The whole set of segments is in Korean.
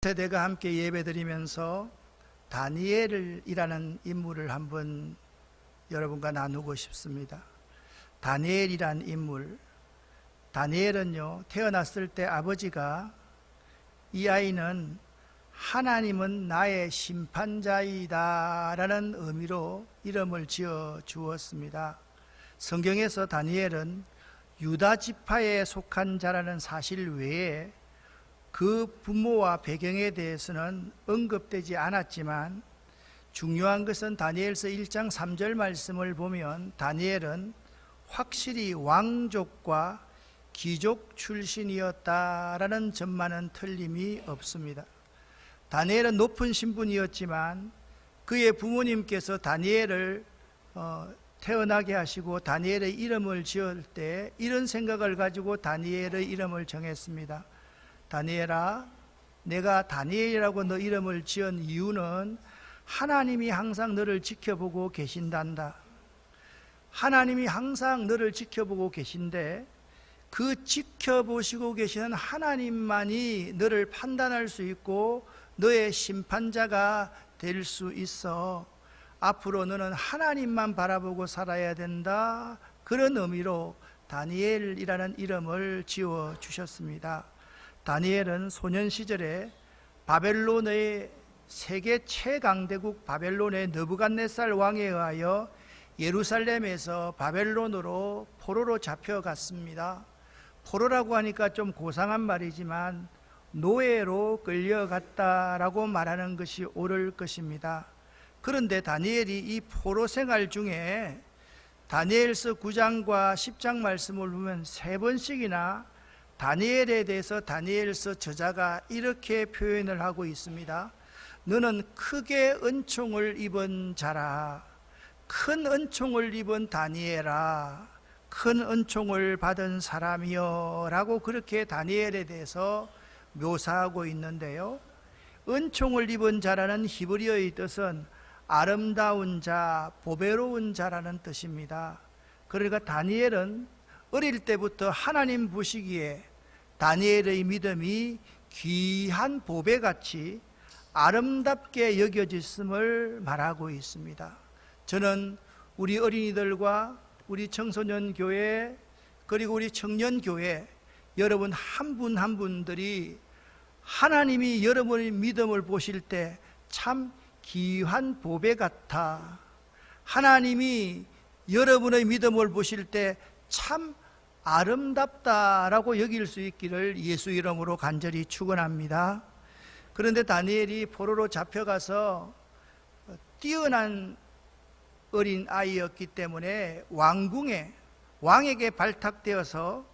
세대가 함께 예배드리면서 다니엘이라는 인물을 한번 여러분과 나누고 싶습니다. 다니엘이란 인물, 다니엘은요, 태어났을 때 아버지가 이 아이는 하나님은 나의 심판자이다 라는 의미로 이름을 지어 주었습니다. 성경에서 다니엘은 유다 지파에 속한 자라는 사실 외에 그 부모와 배경에 대해서는 언급되지 않았지만, 중요한 것은 다니엘서 1장 3절 말씀을 보면 다니엘은 확실히 왕족과 귀족 출신이었다라는 점만은 틀림이 없습니다. 다니엘은 높은 신분이었지만 그의 부모님께서 다니엘을 태어나게 하시고 다니엘의 이름을 지을 때 이런 생각을 가지고 다니엘의 이름을 정했습니다. 다니엘아, 내가 다니엘이라고 너 이름을 지은 이유는 하나님이 항상 너를 지켜보고 계신단다. 하나님이 항상 너를 지켜보고 계신데 그 지켜보시고 계시는 하나님만이 너를 판단할 수 있고 너의 심판자가 될 수 있어. 앞으로 너는 하나님만 바라보고 살아야 된다. 그런 의미로 다니엘이라는 이름을 지어 주셨습니다. 다니엘은 소년 시절에 바벨론의 세계 최강대국 바벨론의 느부갓네살 왕에 의하여 예루살렘에서 바벨론으로 포로로 잡혀갔습니다. 포로라고 하니까 좀 고상한 말이지만 노예로 끌려갔다라고 말하는 것이 옳을 것입니다. 그런데 다니엘이 이 포로 생활 중에 다니엘서 9장과 10장 말씀을 보면 3번씩이나 다니엘에 대해서 다니엘서 저자가 이렇게 표현을 하고 있습니다. 너는 크게 은총을 입은 자라. 큰 은총을 입은 다니엘아, 큰 은총을 받은 사람이여 라고 그렇게 다니엘에 대해서 묘사하고 있는데요, 은총을 입은 자라는 히브리어의 뜻은 아름다운 자, 보배로운 자라는 뜻입니다. 그러니까 다니엘은 어릴 때부터 하나님 보시기에 다니엘의 믿음이 귀한 보배같이 아름답게 여겨졌음을 말하고 있습니다. 저는 우리 어린이들과 우리 청소년 교회 그리고 우리 청년 교회 여러분 한 분 한 분들이 하나님이 여러분의 믿음을 보실 때 참 귀한 보배 같아, 하나님이 여러분의 믿음을 보실 때 참 아름답다라고 여길 수 있기를 예수 이름으로 간절히 축원합니다. 그런데 다니엘이 포로로 잡혀가서 뛰어난 어린 아이였기 때문에 왕에게 발탁되어서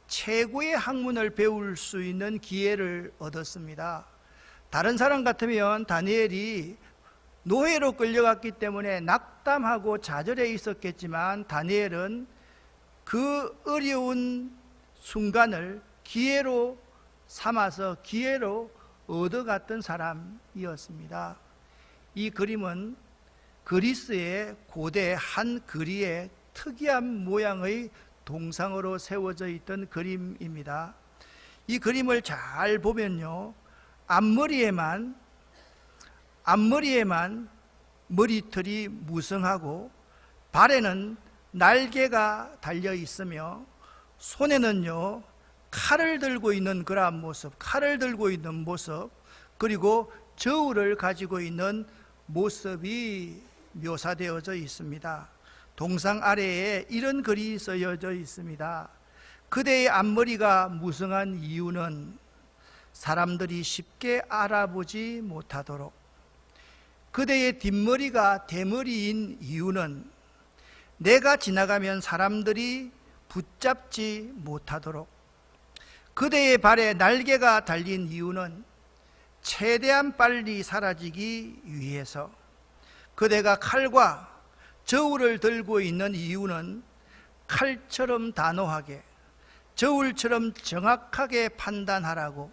최고의 학문을 배울 수 있는 기회를 얻었습니다. 다른 사람 같으면 다니엘이 노예로 끌려갔기 때문에 낙담하고 좌절해 있었겠지만 다니엘은 그 어려운 순간을 기회로 삼아서 기회로 얻어갔던 사람이었습니다. 이 그림은 그리스의 고대 한 거리에 특이한 모양의 동상으로 세워져 있던 그림입니다. 이 그림을 잘 보면요, 앞머리에만 머리털이 무성하고 발에는 날개가 달려 있으며 손에는요 칼을 들고 있는 그러한 모습, 그리고 저울을 가지고 있는 모습이 묘사되어져 있습니다. 동상 아래에 이런 글이 쓰여져 있습니다. 그대의 앞머리가 무성한 이유는 사람들이 쉽게 알아보지 못하도록, 그대의 뒷머리가 대머리인 이유는 내가 지나가면 사람들이 붙잡지 못하도록, 그대의 발에 날개가 달린 이유는 최대한 빨리 사라지기 위해서, 그대가 칼과 저울을 들고 있는 이유는 칼처럼 단호하게, 저울처럼 정확하게 판단하라고.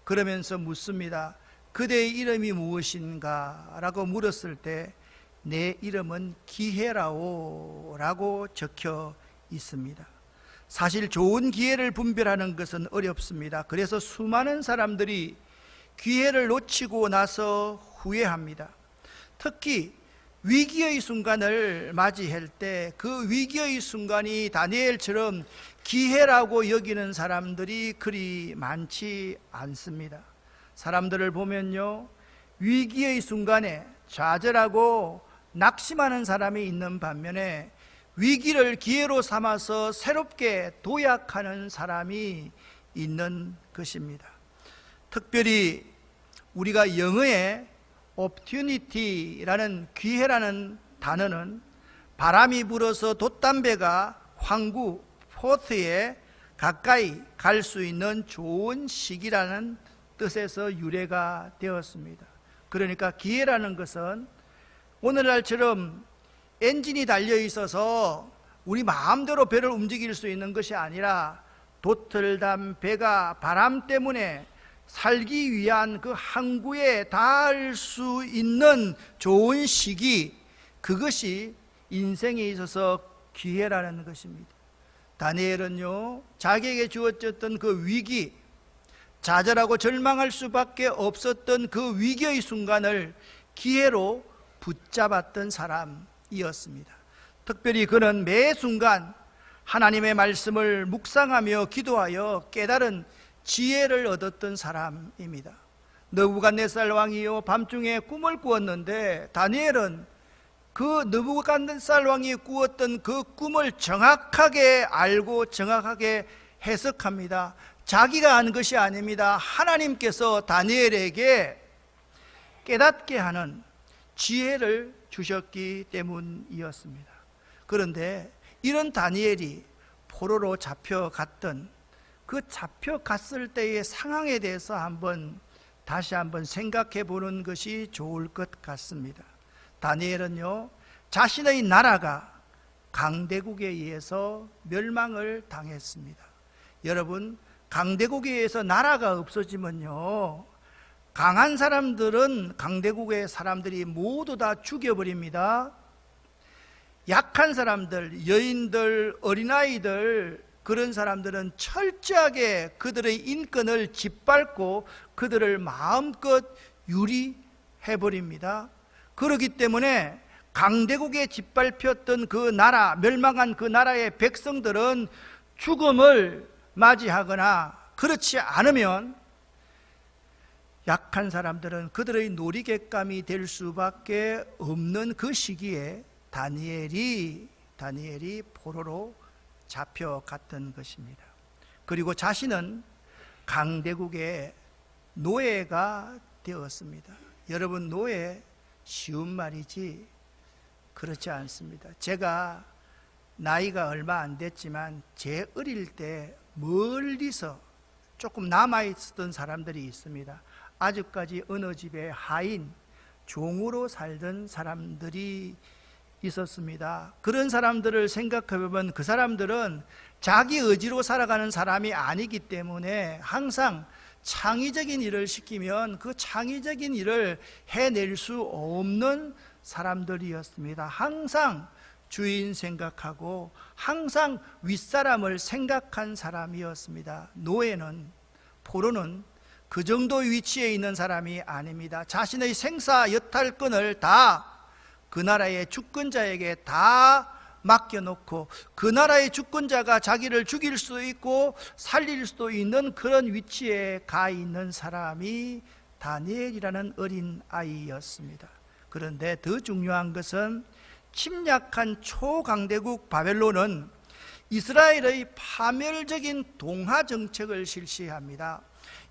그러면서 묻습니다. 그대의 이름이 무엇인가? 라고 물었을 때 내 이름은 기회라오 라고 적혀 있습니다. 사실 좋은 기회를 분별하는 것은 어렵습니다. 그래서 수많은 사람들이 기회를 놓치고 나서 후회합니다. 특히 위기의 순간을 맞이할 때 그 위기의 순간이 다니엘처럼 기회라고 여기는 사람들이 그리 많지 않습니다. 사람들을 보면요, 위기의 순간에 좌절하고 낙심하는 사람이 있는 반면에 위기를 기회로 삼아서 새롭게 도약하는 사람이 있는 것입니다. 특별히 우리가 영어에 opportunity라는 기회라는 단어는 바람이 불어서 돛담배가 황구 포트에 가까이 갈 수 있는 좋은 시기라는 뜻에서 유래가 되었습니다. 그러니까 기회라는 것은 오늘날처럼 엔진이 달려 있어서 우리 마음대로 배를 움직일 수 있는 것이 아니라 돛담 배가 바람 때문에 살기 위한 그 항구에 닿을 수 있는 좋은 시기, 그것이 인생에 있어서 기회라는 것입니다. 다니엘은요, 자기에게 주어졌던 그 위기, 좌절하고 절망할 수밖에 없었던 그 위기의 순간을 기회로 붙잡았던 사람이었습니다. 특별히 그는 매 순간 하나님의 말씀을 묵상하며 기도하여 깨달은 지혜를 얻었던 사람입니다. 느부갓네살 왕이요, 밤중에 꿈을 꾸었는데 다니엘은 그 느부갓네살 왕이 꾸었던 그 꿈을 정확하게 알고 정확하게 해석합니다. 자기가 한 것이 아닙니다. 하나님께서 다니엘에게 깨닫게 하는 지혜를 주셨기 때문이었습니다. 그런데 이런 다니엘이 포로로 잡혀갔던 그 잡혀갔을 때의 상황에 대해서 다시 한번 생각해 보는 것이 좋을 것 같습니다. 다니엘은요, 자신의 나라가 강대국에 의해서 멸망을 당했습니다. 여러분, 강대국에 의해서 나라가 없어지면요, 강한 사람들은 강대국의 사람들이 모두 다 죽여버립니다. 약한 사람들, 여인들, 어린아이들, 그런 사람들은 철저하게 그들의 인권을 짓밟고 그들을 마음껏 유리해버립니다. 그렇기 때문에 강대국에 짓밟혔던 그 나라, 멸망한 그 나라의 백성들은 죽음을 맞이하거나 그렇지 않으면 약한 사람들은 그들의 놀이객감이 될 수밖에 없는 그 시기에 다니엘이 포로로 잡혀갔던 것입니다. 그리고 자신은 강대국의 노예가 되었습니다. 여러분, 노예 쉬운 말이지 그렇지 않습니다. 제가 나이가 얼마 안 됐지만 제 어릴 때 멀리서 조금 남아있었던 사람들이 있습니다. 아직까지 어느 집에 하인, 종으로 살던 사람들이 있었습니다. 그런 사람들을 생각해보면 그 사람들은 자기 의지로 살아가는 사람이 아니기 때문에 항상 창의적인 일을 시키면 그 창의적인 일을 해낼 수 없는 사람들이었습니다. 항상 주인 생각하고 항상 윗사람을 생각한 사람이었습니다. 노예는, 포로는 그 정도 위치에 있는 사람이 아닙니다. 자신의 생사 여탈권을 다 그 나라의 주권자에게 다 맡겨놓고 그 나라의 주권자가 자기를 죽일 수도 있고 살릴 수도 있는 그런 위치에 가 있는 사람이 다니엘이라는 어린 아이였습니다. 그런데 더 중요한 것은 침략한 초강대국 바벨론은 이스라엘의 파멸적인 동화 정책을 실시합니다.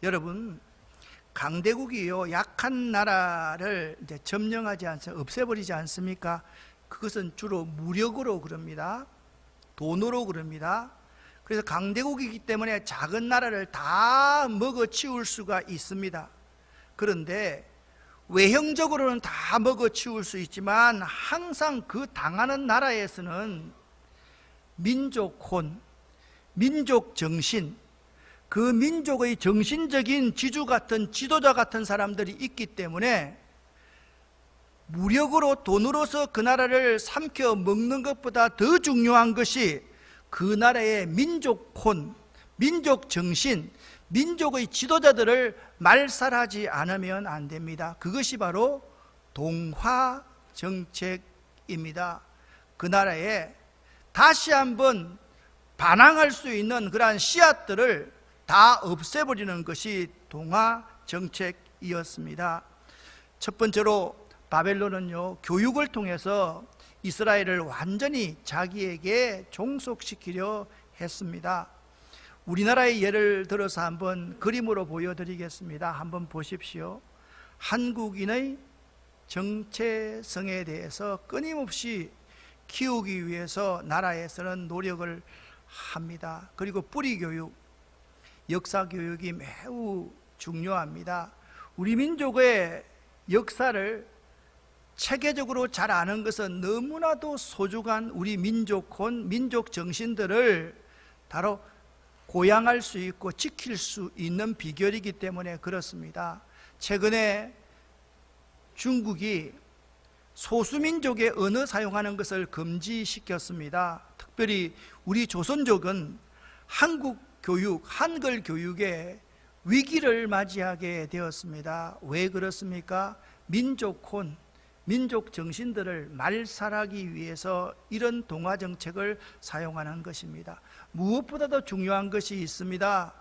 여러분, 강대국이요, 약한 나라를 이제 점령하지 않습니까? 없애버리지 않습니까? 그것은 주로 무력으로 그럽니다. 돈으로 그럽니다. 그래서 강대국이기 때문에 작은 나라를 다 먹어치울 수가 있습니다. 그런데 외형적으로는 다 먹어치울 수 있지만 항상 그 당하는 나라에서는 민족혼, 민족정신, 그 민족의 정신적인 지주 같은 지도자 같은 사람들이 있기 때문에 무력으로 돈으로서 그 나라를 삼켜 먹는 것보다 더 중요한 것이 그 나라의 민족혼, 민족정신, 민족의 지도자들을 말살하지 않으면 안 됩니다. 그것이 바로 동화 정책입니다. 그 나라에 다시 한번 반항할 수 있는 그러한 씨앗들을 다 없애버리는 것이 동화 정책이었습니다. 첫 번째로 바벨론은요, 교육을 통해서 이스라엘을 완전히 자기에게 종속시키려 했습니다. 우리나라의 예를 들어서 한번 그림으로 보여드리겠습니다. 한번 보십시오. 한국인의 정체성에 대해서 끊임없이 키우기 위해서 나라에서는 노력을 합니다. 그리고 뿌리 교육, 역사 교육이 매우 중요합니다. 우리 민족의 역사를 체계적으로 잘 아는 것은 너무나도 소중한 우리 민족혼, 민족 정신들을 바로 고양할 수 있고 지킬 수 있는 비결이기 때문에 그렇습니다. 최근에 중국이 소수민족의 언어 사용하는 것을 금지시켰습니다. 특별히 우리 조선족은 한국 교육, 한글 교육에 위기를 맞이하게 되었습니다. 왜 그렇습니까? 민족혼, 민족 정신들을 말살하기 위해서 이런 동화 정책을 사용하는 것입니다. 무엇보다도 중요한 것이 있습니다.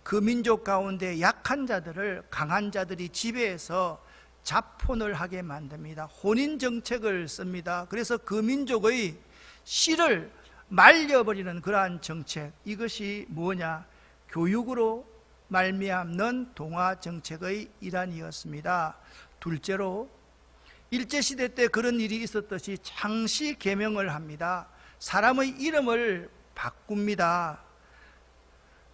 그 민족 가운데 약한 자들을 강한 자들이 지배해서 자폰을 하게 만듭니다. 혼인 정책을 씁니다. 그래서 그 민족의 씨를 말려버리는 그러한 정책, 이것이 뭐냐? 교육으로 말미암는 동화 정책의 일환이었습니다. 둘째로 일제시대 때 그런 일이 있었듯이 창시 계명을 합니다. 사람의 이름을 바꿉니다.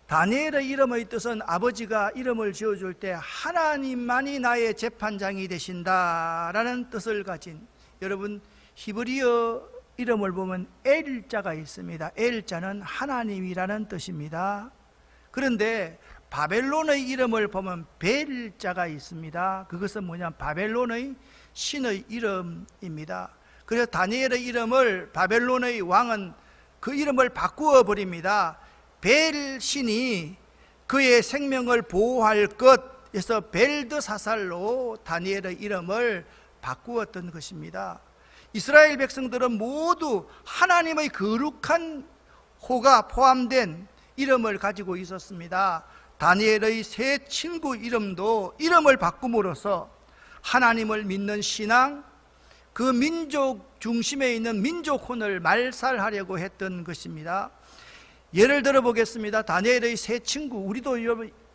다니엘의 이름의 뜻은 아버지가 이름을 지어줄 때 하나님만이 나의 재판장이 되신다라는 뜻을 가진, 여러분 히브리어 이름을 보면 엘자가 있습니다. 엘자는 하나님이라는 뜻입니다. 그런데 바벨론의 이름을 보면 벨자가 있습니다. 그것은 뭐냐면 바벨론의 신의 이름입니다. 그래서 다니엘의 이름을 바벨론의 왕은 그 이름을 바꾸어 버립니다. 벨 신이 그의 생명을 보호할 것에서 벨드사살로 다니엘의 이름을 바꾸었던 것입니다. 이스라엘 백성들은 모두 하나님의 거룩한 호가 포함된 이름을 가지고 있었습니다. 다니엘의 세 친구 이름도 이름을 바꿈으로써 하나님을 믿는 신앙, 그 민족 중심에 있는 민족혼을 말살하려고 했던 것입니다. 예를 들어 보겠습니다. 다니엘의 세 친구, 우리도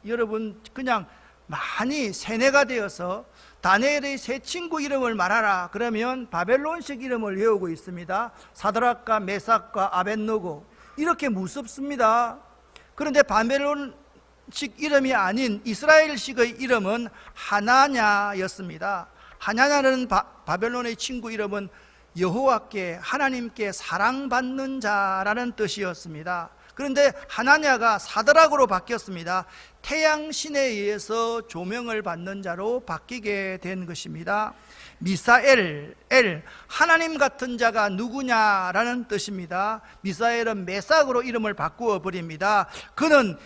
여러분 그냥 많이 세뇌가 되어서 다니엘의 세 친구 이름을 말하라 그러면 바벨론식 이름을 외우고 있습니다. 사드락과 메삭과 아벳노고, 이렇게 무섭습니다. 그런데 바벨론식 이름이 아닌 이스라엘식의 이름은 하나냐였습니다. 하나냐는 바벨론의 친구 이름은 여호와께, 하나님께 사랑받는 자라는 뜻이었습니다. 그런데 하나냐가 사드락으로 바뀌었습니다. 태양신에 의해서 조명을 받는 자로 바뀌게 된 것입니다. 미사엘, 하나님 같은 자가 누구냐라는 뜻입니다. 미사엘은 메삭으로 이름을 바꾸어 버립니다. 그는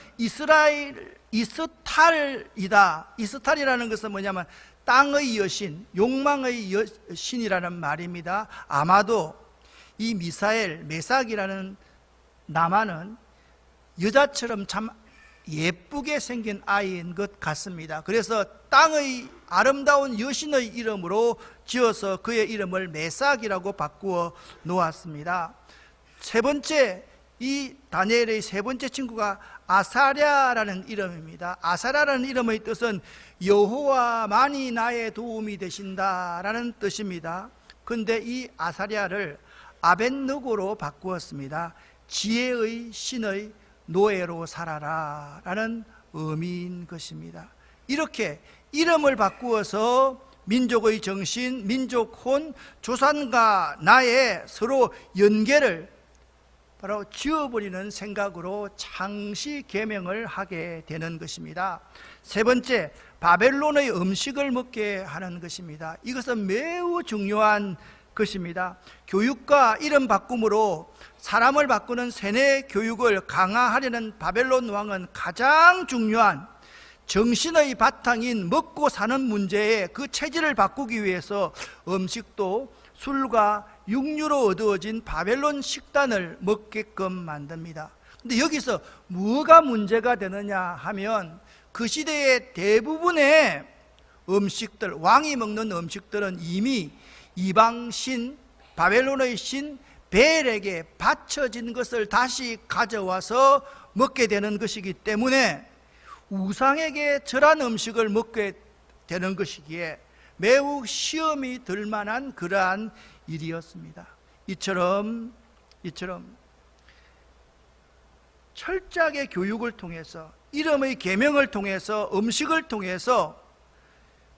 이스탈이다. 이스탈이라는 것은 뭐냐면 땅의 여신, 욕망의 여신이라는 말입니다. 아마도 이 미사엘, 메삭이라는 남아는 여자처럼 참 예쁘게 생긴 아이인 것 같습니다. 그래서 땅의 아름다운 여신의 이름으로 지어서 그의 이름을 메삭이라고 바꾸어 놓았습니다. 세 번째, 이 다니엘의 세 번째 친구가 아사랴라는 이름입니다. 아사랴라는 이름의 뜻은 여호와만이 나의 도움이 되신다라는 뜻입니다. 그런데 이 아사랴를 아벳느고로 바꾸었습니다. 지혜의 신의 노예로 살아라 라는 의미인 것입니다. 이렇게 이름을 바꾸어서 민족의 정신, 민족혼, 조상과 나의 서로 연계를 바로 지워버리는 생각으로 창시 계명을 하게 되는 것입니다. 세 번째, 바벨론의 음식을 먹게 하는 것입니다. 이것은 매우 중요한 것입니다. 교육과 이름 바꿈으로 사람을 바꾸는 세뇌 교육을 강화하려는 바벨론 왕은 가장 중요한 정신의 바탕인 먹고 사는 문제에 그 체질을 바꾸기 위해서 음식도 술과 육류로 얻어진 바벨론 식단을 먹게끔 만듭니다. 근데 여기서 뭐가 문제가 되느냐 하면 그 시대의 대부분의 음식들, 왕이 먹는 음식들은 이미 이방신, 바벨론의 신 벨에게 바쳐진 것을 다시 가져와서 먹게 되는 것이기 때문에 우상에게 절한 음식을 먹게 되는 것이기에 매우 시험이 들 만한 그러한 일이었습니다. 이처럼 철저하게 교육을 통해서, 이름의 계명을 통해서, 음식을 통해서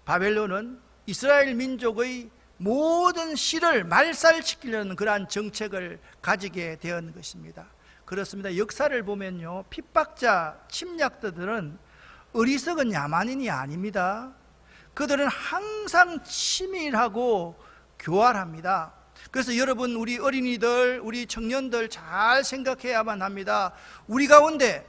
바벨론은 이스라엘 민족의 모든 씨를 말살시키려는 그러한 정책을 가지게 되었는 것입니다. 그렇습니다. 역사를 보면요, 핍박자, 침략자들은 어리석은 야만인이 아닙니다. 그들은 항상 치밀하고 교활합니다. 그래서 여러분, 우리 어린이들, 우리 청년들 잘 생각해야만 합니다. 우리 가운데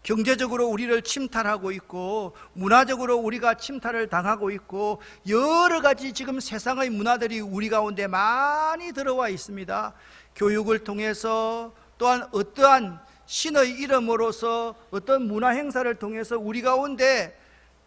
경제적으로 우리를 침탈하고 있고, 문화적으로 우리가 침탈을 당하고 있고, 여러 가지 지금 세상의 문화들이 우리 가운데 많이 들어와 있습니다. 교육을 통해서, 또한 어떠한 신의 이름으로서 어떤 문화 행사를 통해서 우리 가운데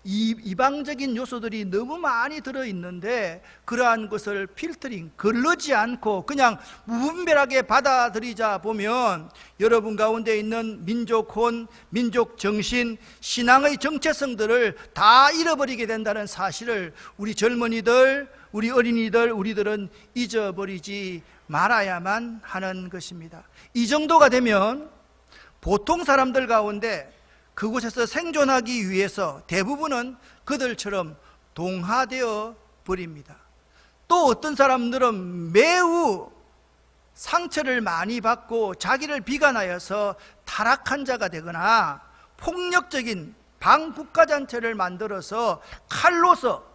이방적인 요소들이 너무 많이 들어있는데, 그러한 것을 필터링, 거르지 않고 그냥 무분별하게 받아들이자 보면 여러분 가운데 있는 민족혼, 민족 정신, 신앙의 정체성들을 다 잃어버리게 된다는 사실을 우리 젊은이들, 우리 어린이들, 우리들은 잊어버리지 말아야만 하는 것입니다. 이 정도가 되면 보통 사람들 가운데 그곳에서 생존하기 위해서 대부분은 그들처럼 동화되어 버립니다. 또 어떤 사람들은 매우 상처를 많이 받고 자기를 비관하여서 타락한 자가 되거나 폭력적인 반국가단체를 만들어서 칼로서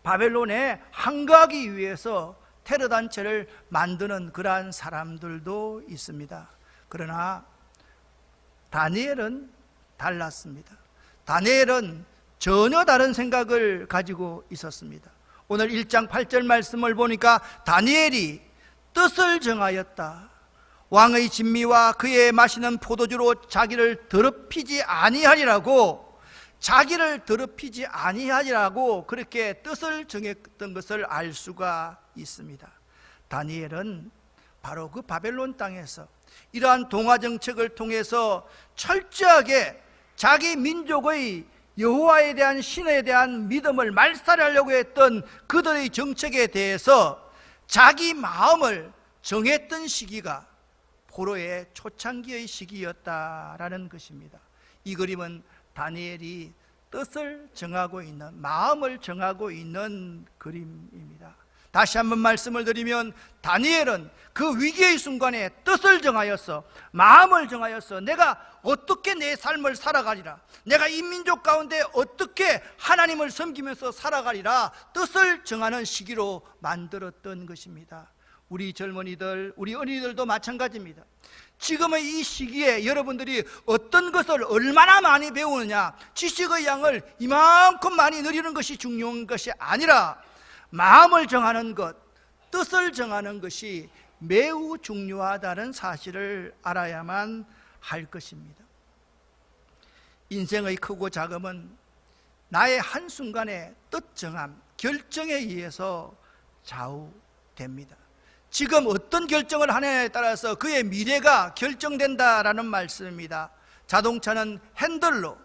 바벨론에 항거하기 위해서 테러단체를 만드는 그러한 사람들도 있습니다. 그러나 다니엘은 달랐습니다. 다니엘은 전혀 다른 생각을 가지고 있었습니다. 오늘 1장 8절 말씀을 보니까 다니엘이 뜻을 정하였다. 왕의 진미와 그의 마시는 포도주로 자기를 더럽히지 아니하리라고, 자기를 더럽히지 아니하리라고 그렇게 뜻을 정했던 것을 알 수가 있습니다. 다니엘은 바로 그 바벨론 땅에서 이러한 동화 정책을 통해서 철저하게 자기 민족의 여호와에 대한, 신에 대한 믿음을 말살하려고 했던 그들의 정책에 대해서 자기 마음을 정했던 시기가 포로의 초창기의 시기였다라는 것입니다. 이 그림은 다니엘이 뜻을 정하고 있는, 마음을 정하고 있는 그림입니다. 다시 한번 말씀을 드리면 다니엘은 그 위기의 순간에 뜻을 정하였어, 마음을 정하였어. 내가 어떻게 내 삶을 살아가리라, 내가 이 민족 가운데 어떻게 하나님을 섬기면서 살아가리라 뜻을 정하는 시기로 만들었던 것입니다. 우리 젊은이들, 우리 어린이들도 마찬가지입니다. 지금의 이 시기에 여러분들이 어떤 것을 얼마나 많이 배우느냐, 지식의 양을 이만큼 많이 누리는 것이 중요한 것이 아니라 마음을 정하는 것, 뜻을 정하는 것이 매우 중요하다는 사실을 알아야만 할 것입니다. 인생의 크고 작음은 나의 한순간의 뜻 정함, 결정에 의해서 좌우됩니다. 지금 어떤 결정을 하느냐에 따라서 그의 미래가 결정된다라는 말씀입니다. 자동차는 핸들로,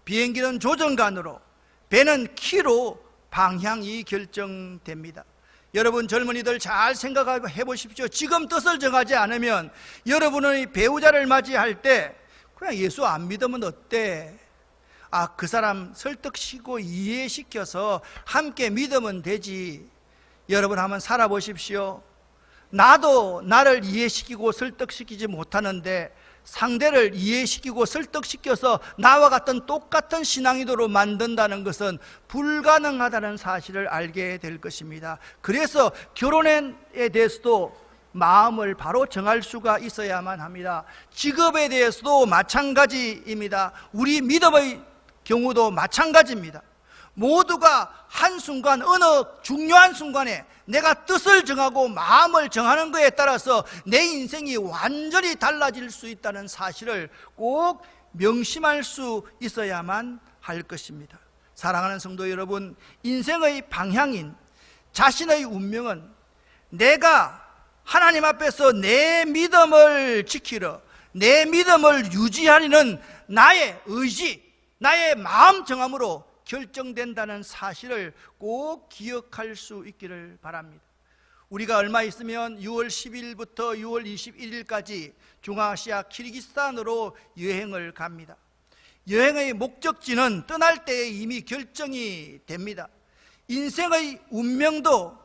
비행기는 조정관으로, 배는 키로 방향이 결정됩니다. 여러분 젊은이들 잘 생각해 보십시오. 지금 뜻을 정하지 않으면 여러분의 배우자를 맞이할 때 그냥 예수 안 믿으면 어때? 그 사람 설득시키고 이해시켜서 함께 믿으면 되지. 여러분 한번 살아보십시오. 나도 나를 이해시키고 설득시키지 못하는데 상대를 이해시키고 설득시켜서 나와 같은 똑같은 신앙이도로 만든다는 것은 불가능하다는 사실을 알게 될 것입니다. 그래서 결혼에 대해서도 마음을 바로 정할 수가 있어야만 합니다. 직업에 대해서도 마찬가지입니다. 우리 믿음의 경우도 마찬가지입니다. 모두가 한순간, 어느 중요한 순간에 내가 뜻을 정하고 마음을 정하는 것에 따라서 내 인생이 완전히 달라질 수 있다는 사실을 꼭 명심할 수 있어야만 할 것입니다. 사랑하는 성도 여러분, 인생의 방향인 자신의 운명은 내가 하나님 앞에서 내 믿음을 지키려, 내 믿음을 유지하려는 나의 의지, 나의 마음 정함으로 결정된다는 사실을 꼭 기억할 수 있기를 바랍니다. 우리가 얼마 있으면 6월 10일부터 6월 21일까지 중앙아시아 키르기스탄으로 여행을 갑니다. 여행의 목적지는 떠날 때에 이미 결정이 됩니다. 인생의 운명도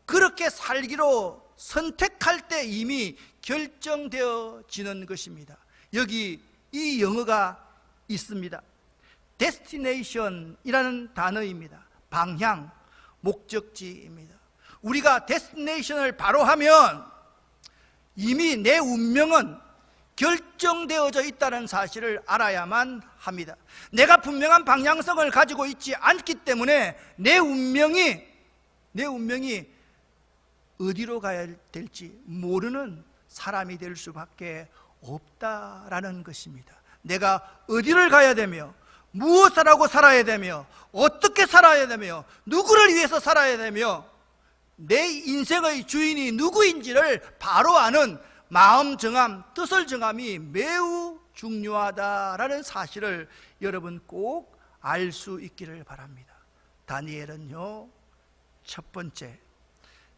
그렇게 살기로 선택할 때 이미 결정되어지는 것입니다. 여기 이 영어가 있습니다. 데스티네이션이라는 단어입니다. 방향, 목적지입니다. 우리가 데스티네이션을 바로 하면 이미 내 운명은 결정되어져 있다는 사실을 알아야만 합니다. 내가 분명한 방향성을 가지고 있지 않기 때문에 내 운명이 어디로 가야 될지 모르는 사람이 될 수밖에 없다라는 것입니다. 내가 어디를 가야 되며 무엇을 하고 살아야 되며 어떻게 살아야 되며 누구를 위해서 살아야 되며 내 인생의 주인이 누구인지를 바로 아는 마음 정함, 뜻을 정함이 매우 중요하다라는 사실을 여러분 꼭 알 수 있기를 바랍니다. 다니엘은요, 첫 번째,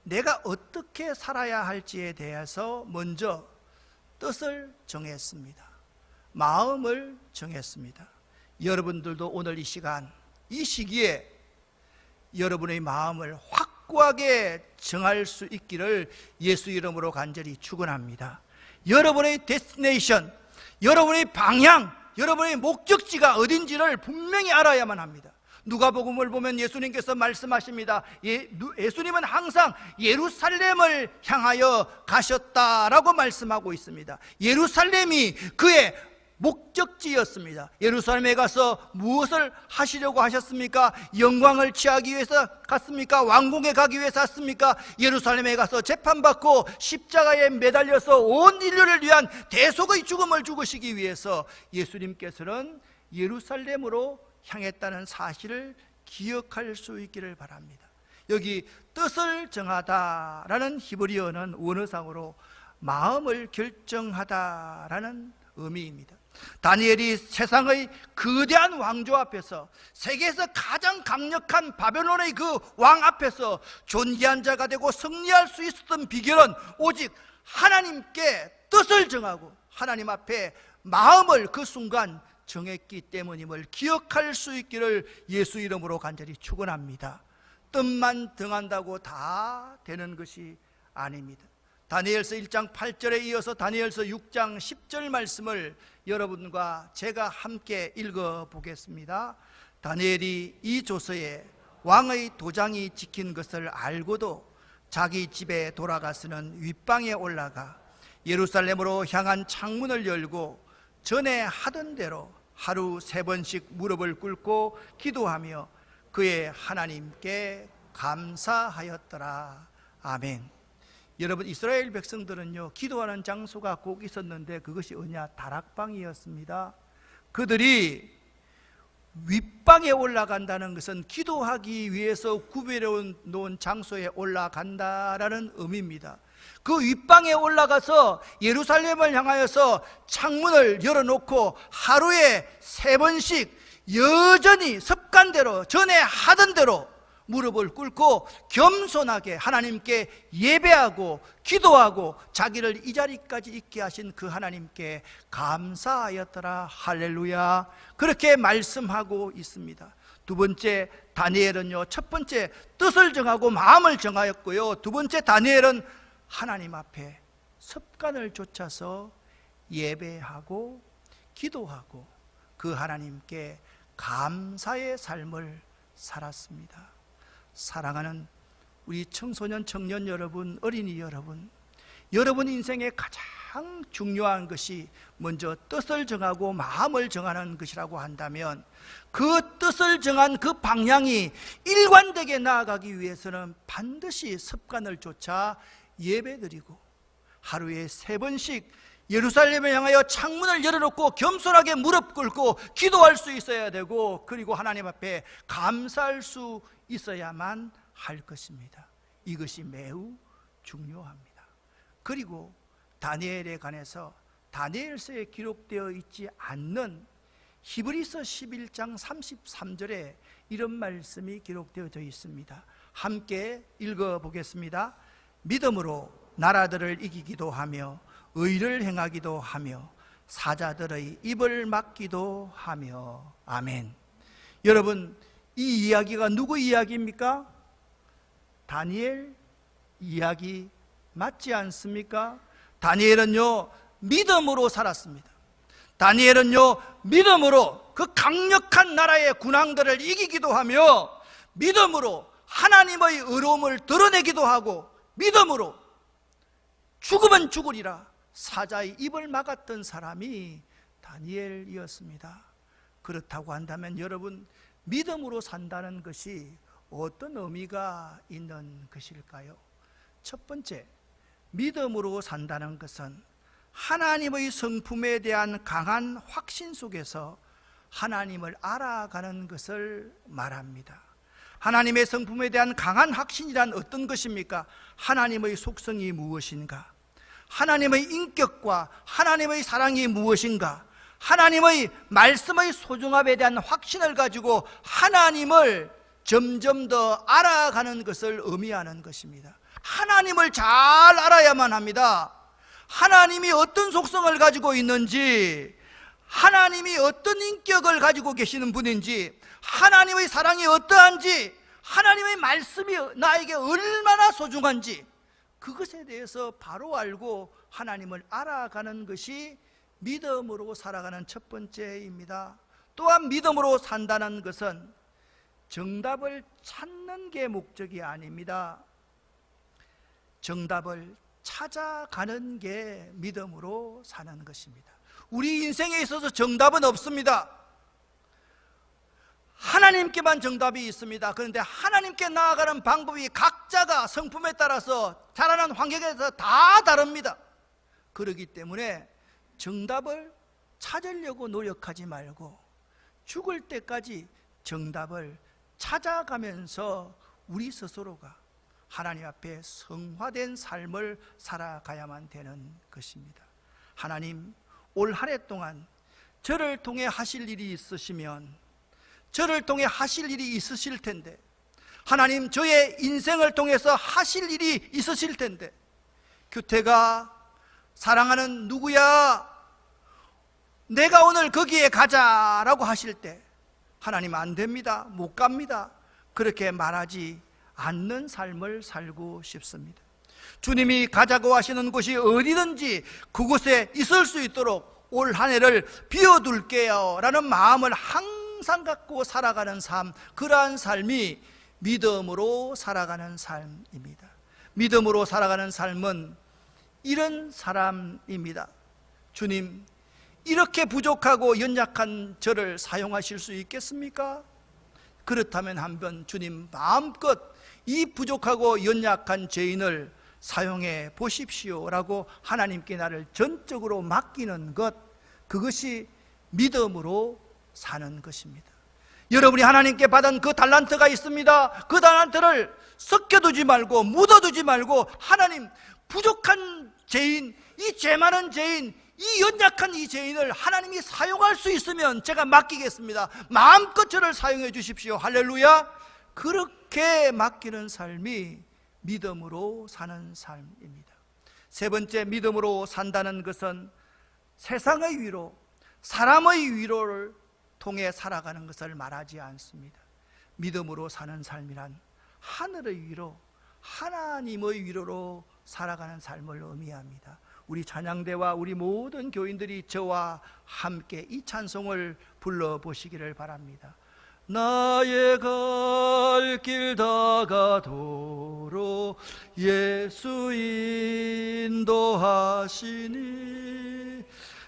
내가 어떻게 살아야 할지에 대해서 먼저 뜻을 정했습니다. 마음을 정했습니다. 여러분들도 오늘 이 시간, 이 시기에 여러분의 마음을 확고하게 정할 수 있기를 예수 이름으로 간절히 축원합니다. 여러분의 데스티네이션, 여러분의 방향, 여러분의 목적지가 어딘지를 분명히 알아야만 합니다. 누가복음을 보면 예수님께서 말씀하십니다. 예수님은 항상 예루살렘을 향하여 가셨다라고 말씀하고 있습니다. 예루살렘이 그의 목적지였습니다. 예루살렘에 가서 무엇을 하시려고 하셨습니까? 영광을 취하기 위해서 갔습니까? 왕궁에 가기 위해서 갔습니까? 예루살렘에 가서 재판받고 십자가에 매달려서 온 인류를 위한 대속의 죽음을 죽으시기 위해서 예수님께서는 예루살렘으로 향했다는 사실을 기억할 수 있기를 바랍니다. 여기 뜻을 정하다라는 히브리어는 원어상으로 마음을 결정하다라는 의미입니다. 다니엘이 세상의 거대한 왕조 앞에서, 세계에서 가장 강력한 바벨론의 그 왕 앞에서 존귀한 자가 되고 승리할 수 있었던 비결은 오직 하나님께 뜻을 정하고 하나님 앞에 마음을 그 순간 정했기 때문임을 기억할 수 있기를 예수 이름으로 간절히 축원합니다. 뜻만 정한다고 다 되는 것이 아닙니다. 다니엘서 1장 8절에 이어서 다니엘서 6장 10절 말씀을 여러분과 제가 함께 읽어보겠습니다. 다니엘이 이 조서에 왕의 도장이 찍힌 것을 알고도 자기 집에 돌아가서는 윗방에 올라가 예루살렘으로 향한 창문을 열고 전에 하던 대로 하루 3번씩 무릎을 꿇고 기도하며 그의 하나님께 감사하였더라. 아멘. 여러분, 이스라엘 백성들은요, 기도하는 장소가 꼭 있었는데 그것이 어디냐? 다락방이었습니다. 그들이 윗방에 올라간다는 것은 기도하기 위해서 구별해 놓은 장소에 올라간다라는 의미입니다. 그 윗방에 올라가서 예루살렘을 향하여서 창문을 열어놓고 하루에 3번씩 여전히 습관대로 전에 하던 대로 무릎을 꿇고 겸손하게 하나님께 예배하고 기도하고 자기를 이 자리까지 있게 하신 그 하나님께 감사하였더라. 할렐루야. 그렇게 말씀하고 있습니다. 두 번째, 다니엘은요, 첫 번째 뜻을 정하고 마음을 정하였고요, 두 번째 다니엘은 하나님 앞에 습관을 좇아서 예배하고 기도하고 그 하나님께 감사의 삶을 살았습니다. 사랑하는 우리 청소년, 청년 여러분, 어린이 여러분, 여러분 인생의 가장 중요한 것이 먼저 뜻을 정하고 마음을 정하는 것이라고 한다면, 그 뜻을 정한 그 방향이 일관되게 나아가기 위해서는 반드시 습관을 좇아 예배드리고 하루에 3번씩 예루살렘을 향하여 창문을 열어놓고 겸손하게 무릎 꿇고 기도할 수 있어야 되고, 그리고 하나님 앞에 감사할 수 있어야만 할 것입니다. 이것이 매우 중요합니다. 그리고 다니엘에 관해서 다니엘서에 기록되어 있지 않는 히브리서 11장 33절에 이런 말씀이 기록되어 있습니다. 함께 읽어보겠습니다. 믿음으로 나라들을 이기기도 하며 의를 행하기도 하며 사자들의 입을 막기도 하며. 아멘. 여러분, 이 이야기가 누구 이야기입니까? 다니엘 이야기 맞지 않습니까? 다니엘은요, 믿음으로 살았습니다. 다니엘은요, 믿음으로 그 강력한 나라의 군왕들을 이기기도 하며, 믿음으로 하나님의 의로움을 드러내기도 하고, 믿음으로 죽으면 죽으리라 사자의 입을 막았던 사람이 다니엘이었습니다. 그렇다고 한다면 여러분, 믿음으로 산다는 것이 어떤 의미가 있는 것일까요? 첫 번째, 믿음으로 산다는 것은 하나님의 성품에 대한 강한 확신 속에서 하나님을 알아가는 것을 말합니다. 하나님의 성품에 대한 강한 확신이란 어떤 것입니까? 하나님의 속성이 무엇인가? 하나님의 인격과 하나님의 사랑이 무엇인가? 하나님의 말씀의 소중함에 대한 확신을 가지고 하나님을 점점 더 알아가는 것을 의미하는 것입니다. 하나님을 잘 알아야만 합니다. 하나님이 어떤 속성을 가지고 있는지, 하나님이 어떤 인격을 가지고 계시는 분인지, 하나님의 사랑이 어떠한지, 하나님의 말씀이 나에게 얼마나 소중한지, 그것에 대해서 바로 알고 하나님을 알아가는 것이 믿음으로 살아가는 첫 번째입니다. 또한 믿음으로 산다는 것은 정답을 찾는 게 목적이 아닙니다. 정답을 찾아가는 게 믿음으로 사는 것입니다. 우리 인생에 있어서 정답은 없습니다. 하나님께만 정답이 있습니다. 그런데 하나님께 나아가는 방법이 각자가 성품에 따라서 자라는 환경에 따라서 다 다릅니다. 그렇기 때문에 정답을 찾으려고 노력하지 말고 죽을 때까지 정답을 찾아가면서 우리 스스로가 하나님 앞에 성화된 삶을 살아가야만 되는 것입니다. 하나님, 올 한 해 동안 저를 통해 하실 일이 있으시면 저를 통해 하실 일이 있으실 텐데, 하나님, 저의 인생을 통해서 하실 일이 있으실 텐데, 규태가 사랑하는 누구야, 내가 오늘 거기에 가자라고 하실 때 하나님, 안 됩니다, 못 갑니다, 그렇게 말하지 않는 삶을 살고 싶습니다. 주님이 가자고 하시는 곳이 어디든지 그곳에 있을 수 있도록 올 한 해를 비워둘게요 라는 마음을 항상 갖고 살아가는 삶, 그러한 삶이 믿음으로 살아가는 삶입니다. 믿음으로 살아가는 삶은 이런 사람입니다. 주님, 이렇게 부족하고 연약한 저를 사용하실 수 있겠습니까? 그렇다면 한번 주님, 마음껏 이 부족하고 연약한 죄인을 사용해 보십시오 라고 하나님께 나를 전적으로 맡기는 것, 그것이 믿음으로 사는 것입니다. 여러분이 하나님께 받은 그 달란트가 있습니다. 그 달란트를 섞여두지 말고 묻어두지 말고, 하나님, 부족한 죄인, 이 죄 많은 죄인, 이 연약한 이 죄인을 하나님이 사용할 수 있으면 제가 맡기겠습니다, 마음껏 저를 사용해 주십시오, 할렐루야. 그렇게 맡기는 삶이 믿음으로 사는 삶입니다. 세 번째, 믿음으로 산다는 것은 세상의 위로, 사람의 위로를 통해 살아가는 것을 말하지 않습니다. 믿음으로 사는 삶이란 하늘의 위로, 하나님의 위로로 살아가는 삶을 의미합니다. 우리 찬양대와 우리 모든 교인들이 저와 함께 이 찬송을 불러보시기를 바랍니다. 나의 갈 길 다가도록 예수 인도하시니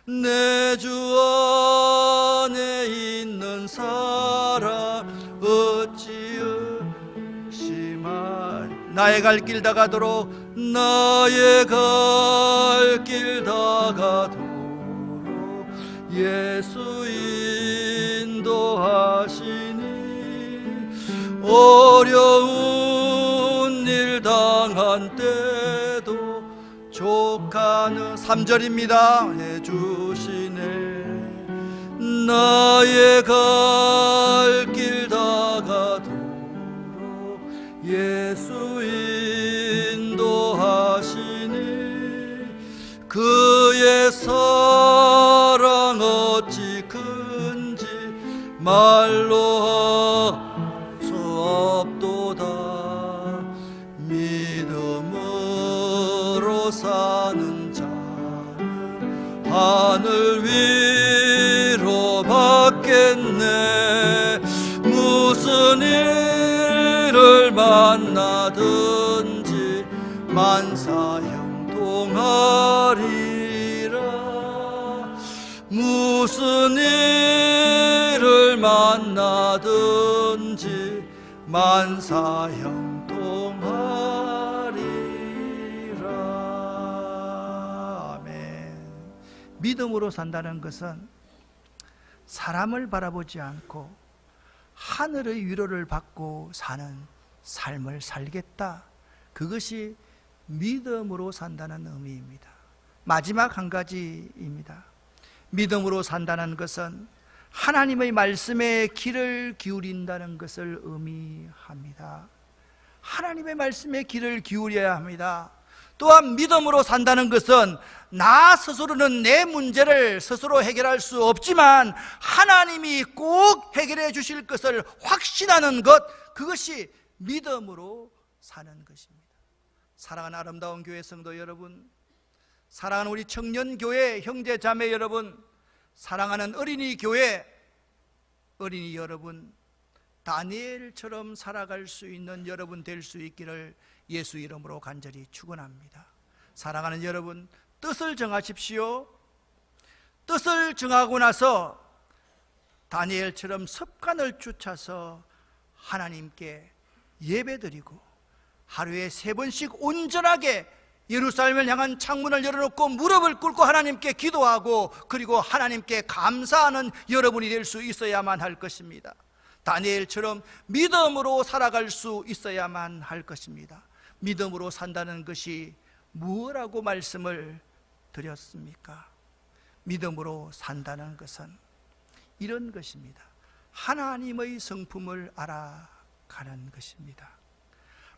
내 주 안에 있는 사람 어찌 의심하리. 나의 갈 길 다가도록 나의 갈 길 다가도록 예수 인도하시니 어려운 일 당한 때도 족하는 3절입니다 해주시네. 나의 갈 길 다가도록 예수 인도하시니 그의 사랑 어찌 큰지 말로 할 수 없도다. 믿음으로 사는 자는 하늘 위로 받겠네. 무슨 일을 만나든지 만사형통하리라. 무슨 일을 만나든지 만사형통하리라. 아멘. 믿음으로 산다는 것은 사람을 바라보지 않고 하늘의 위로를 받고 사는 삶을 살겠다. 그것이 믿음으로 산다는 의미입니다. 마지막 한 가지입니다. 믿음으로 산다는 것은 하나님의 말씀에 귀를 기울인다는 것을 의미합니다. 하나님의 말씀에 귀를 기울여야 합니다. 또한 믿음으로 산다는 것은 나 스스로는 내 문제를 스스로 해결할 수 없지만 하나님이 꼭 해결해 주실 것을 확신하는 것, 그것이 믿음으로 사는 것입니다. 사랑하는 아름다운 교회 성도 여러분, 사랑하는 우리 청년교회 형제 자매 여러분, 사랑하는 어린이 교회 어린이 여러분, 다니엘처럼 살아갈 수 있는 여러분 될 수 있기를 예수 이름으로 간절히 축원합니다. 사랑하는 여러분, 뜻을 정하십시오. 뜻을 정하고 나서 다니엘처럼 습관을 쫓아서 하나님께 예배드리고 하루에 3번씩 온전하게 예루살렘을 향한 창문을 열어놓고 무릎을 꿇고 하나님께 기도하고 그리고 하나님께 감사하는 여러분이 될 수 있어야만 할 것입니다. 다니엘처럼 믿음으로 살아갈 수 있어야만 할 것입니다. 믿음으로 산다는 것이 무엇이라고 말씀을 드렸습니까? 믿음으로 산다는 것은 이런 것입니다. 하나님의 성품을 알아가는 것입니다.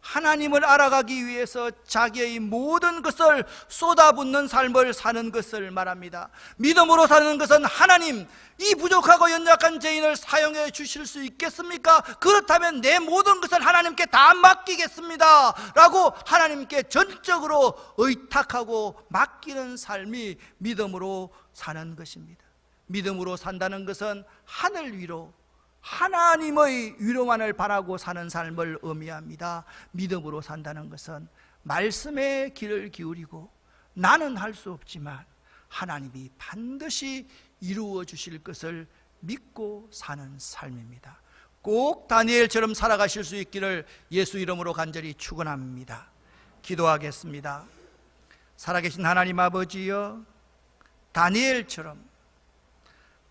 하나님을 알아가기 위해서 자기의 모든 것을 쏟아붓는 삶을 사는 것을 말합니다. 믿음으로 사는 것은 하나님, 이 부족하고 연약한 죄인을 사용해 주실 수 있겠습니까? 그렇다면 내 모든 것을 하나님께 다 맡기겠습니다 라고 하나님께 전적으로 의탁하고 맡기는 삶이 믿음으로 사는 것입니다. 믿음으로 산다는 것은 하늘 위로 하나님의 위로만을 바라고 사는 삶을 의미합니다. 믿음으로 산다는 것은 말씀에 귀를 기울이고 나는 할 수 없지만 하나님이 반드시 이루어 주실 것을 믿고 사는 삶입니다. 꼭 다니엘처럼 살아가실 수 있기를 예수 이름으로 간절히 축원합니다. 기도하겠습니다. 살아계신 하나님 아버지여, 다니엘처럼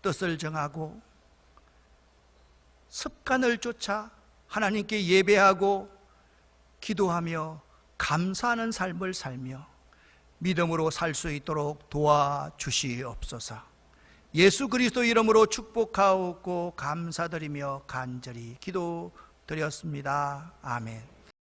뜻을 정하고 습관을 쫓아 하나님께 예배하고 기도하며 감사하는 삶을 살며 믿음으로 살 수 있도록 도와주시옵소서. 예수 그리스도 이름으로 축복하옵고 감사드리며 간절히 기도드렸습니다. 아멘.